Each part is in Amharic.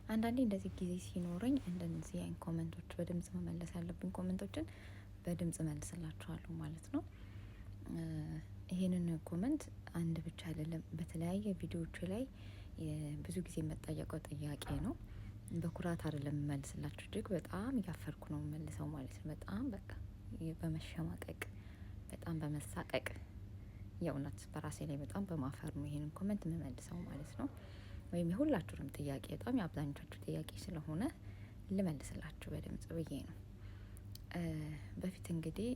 አንዳንዴ እንደዚህ ጊዜ ሲኖረኝ እንደዚህ አይነት ኮመንቶች በድምጽ መመለስ ያለብኝ ኮመንቶችን በድምጽ መልስላችኋለሁ ማለት ነው። ይሄንን ኮመንት አንድ ብቻ አይደለም በተለያየ ቪዲዮዎች ላይ ብዙ ጊዜ የምጠየቀው ጥያቄ ነው። በኩራት አይደለም መልስላችሁ እጅግ በጣም እያፈርኩ ነው መልሰው ማለት ነው። በጣም በቃ በመሸማቀቅ በጣም በመሳቀቅ የእውነት በራሴ ላይ በጣም በማፈር ነው ይሄንን ኮመንት የምመልሰው ማለት ነው። ወይም የሁላችሁንም ጥያቄ በጣም የአብዛኞቻችሁ ጥያቄ ስለሆነ ልመልስላችሁ በድምጽ ብዬ ነው። በፊት እንግዲህ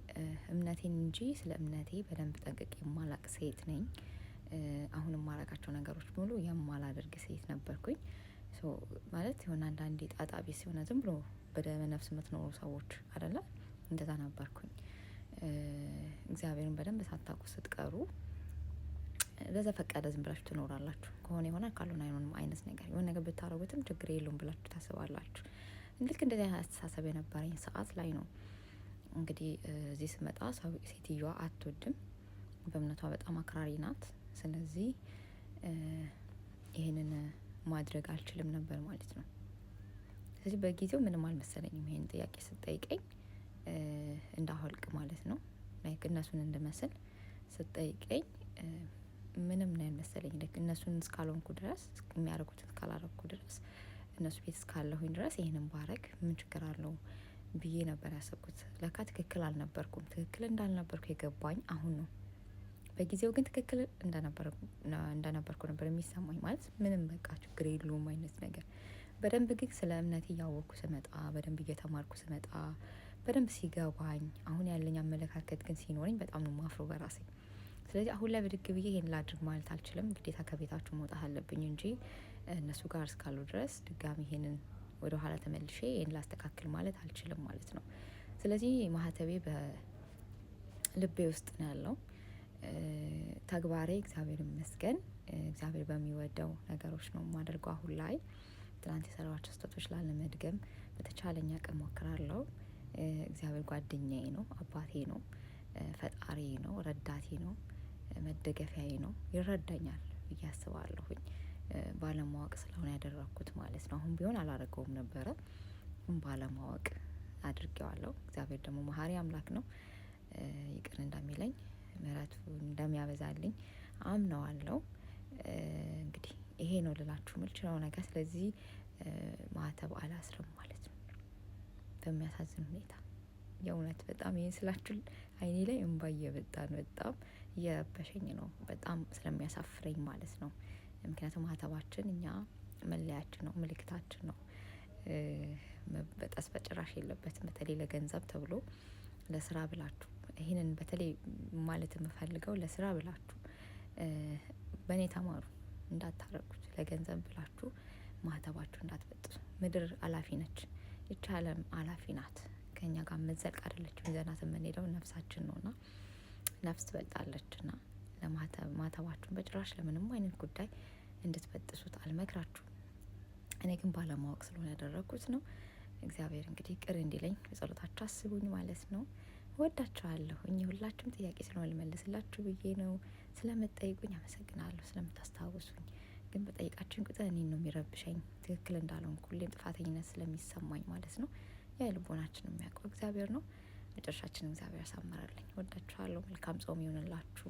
እምነቴን እንጂ ስለ እምነቴ በደንብ ጠንቅቄ የማላቅ ሴት ነኝ። አሁን የማላቃቸው ነገሮች ሙሉ የማላደርግ ሴት ነበርኩኝ። ማለት የሆነ አንዳንዴ ጣጣ ቤት ሲሆን ዝም ብሎ በደመ ነፍስ የምትኖሩ ሰዎች አይደለ? እንደዛ ነበርኩኝ። እግዚአብሔርን በደንብ ሳታውቁ ስትቀሩ በዘፈቀደ ዝም ብላችሁ ትኖራላችሁ። ከሆነ ይሆናል ካልሆነ አይሆንም አይነት ነገር የሆነ ነገር ብታረጉትም ችግር የለውም ብላችሁ ታስባላችሁ። ልክ እንደዚህ አይነት አስተሳሰብ የነበረኝ ሰዓት ላይ ነው እንግዲህ እዚህ ስመጣ ሴትዮዋ አትወድም፣ በእምነቷ በጣም አክራሪ ናት። ስለዚህ ይሄንን ማድረግ አልችልም ነበር ማለት ነው። ስለዚህ በጊዜው ምንም አልመሰለኝም ይሄን ጥያቄ ስትጠይቀኝ እንዳወልቅ ማለት ነው። ላይክ እነሱን እንድመስል ስትጠይቀኝ ምንም ነው ያልመሰለኝ። ላይክ እነሱን እስካልሆንኩ ድረስ የሚያደርጉትን እስካላረኩ ድረስ እነሱ ቤት እስካለሁኝ ድረስ ይሄንን ባረግ ምን ችግር አለው ብዬ ነበር ያሰብኩት። ለካ ትክክል አልነበርኩም። ትክክል እንዳልነበርኩ የገባኝ አሁን ነው። በጊዜው ግን ትክክል እንደነበርኩ ነበር የሚሰማኝ። ማለት ምንም በቃ ችግር የለውም አይነት ነገር። በደንብ ግን ስለ እምነቴ እያወቅኩ ስመጣ፣ በደንብ እየተማርኩ ስመጣ፣ በደንብ ሲገባኝ፣ አሁን ያለኝ አመለካከት ግን ሲኖረኝ በጣም ነው ማፍሮ በራሴ። ስለዚህ አሁን ላይ ብድግ ብዬ ይሄን ላድርግ ማለት አልችልም። ግዴታ ከቤታችሁ መውጣት አለብኝ እንጂ እነሱ ጋር እስካሉ ድረስ ድጋሚ ይሄንን ወደ ኋላ ተመልሼ ይሄን ላስተካክል ማለት አልችልም ማለት ነው። ስለዚህ ማህተቤ በልቤ ውስጥ ነው ያለው። ተግባሬ እግዚአብሔር ይመስገን እግዚአብሔር በሚወደው ነገሮች ነው የማደርገው። አሁን ላይ ትናንት የሰራኋቸው ስህተቶች ላለመድገም በተቻለኝ አቅም ሞክራለሁ። እግዚአብሔር ጓደኛዬ ነው፣ አባቴ ነው፣ ፈጣሪዬ ነው፣ ረዳቴ ነው፣ መደገፊያዬ ነው። ይረዳኛል ብዬ አስባለሁኝ። ባለማወቅ ስለሆነ ያደረኩት ማለት ነው። አሁን ቢሆን አላረገውም ነበረ፣ ባለማወቅ አድርጌዋለሁ። እግዚአብሔር ደግሞ መሀሪ አምላክ ነው። ይቅር እንደሚለኝ ምሕረቱ እንደሚያበዛልኝ አምነዋለሁ። እንግዲህ ይሄ ነው ልላችሁ የምችለው ነገር። ስለዚህ ማህተብ አላስርም ማለት ነው በሚያሳዝን ሁኔታ። የእውነት በጣም ይሄን ስላችሁ አይኔ ላይ እንባ እየመጣ ነው። በጣም እየረበሸኝ ነው፣ በጣም ስለሚያሳፍረኝ ማለት ነው። ምክንያቱም ማህተባችን እኛ መለያችን ነው፣ ምልክታችን ነው። መበጠስ በጭራሽ የለበትም። በተለይ ለገንዘብ ተብሎ ለስራ ብላችሁ ይህንን በተለይ ማለት የምፈልገው ለስራ ብላችሁ በእኔ ተማሩ፣ እንዳታረጉት። ለገንዘብ ብላችሁ ማህተባችሁ እንዳትበጥሱ። ምድር አላፊ ነች፣ ይቺ ዓለም አላፊ ናት። ከኛ ጋር መዘልቅ አይደለችም። ይዘናት የምንሄደው ነፍሳችን ነውና ነፍስ ትበልጣለችና ለማህተባችሁን በጭራሽ ለምንም አይነት ጉዳይ እንድትበጥሱት አልመክራችሁም። እኔ ግን ባለማወቅ ስለሆነ ያደረኩት ነው። እግዚአብሔር እንግዲህ ቅር እንዲለኝ በጸሎታችሁ አስቡኝ ማለት ነው። ወዳችኋለሁኝ። ሁላችሁም ጥያቄ ስለሆነ ልመልስላችሁ ብዬ ነው። ስለምትጠይቁኝ አመሰግናለሁ። ስለምታስታውሱኝ ግን በጠይቃችን ቁጥር እኔን ነው የሚረብሸኝ። ትክክል እንዳልሆንኩ ሁሌም ጥፋተኝነት ስለሚሰማኝ ማለት ነው። የልቦናችን የሚያውቀው እግዚአብሔር ነው። መጨረሻችን እግዚአብሔር ያሳምራልኝ። ወዳችኋለሁ። መልካም ጾም ይሆንላችሁ።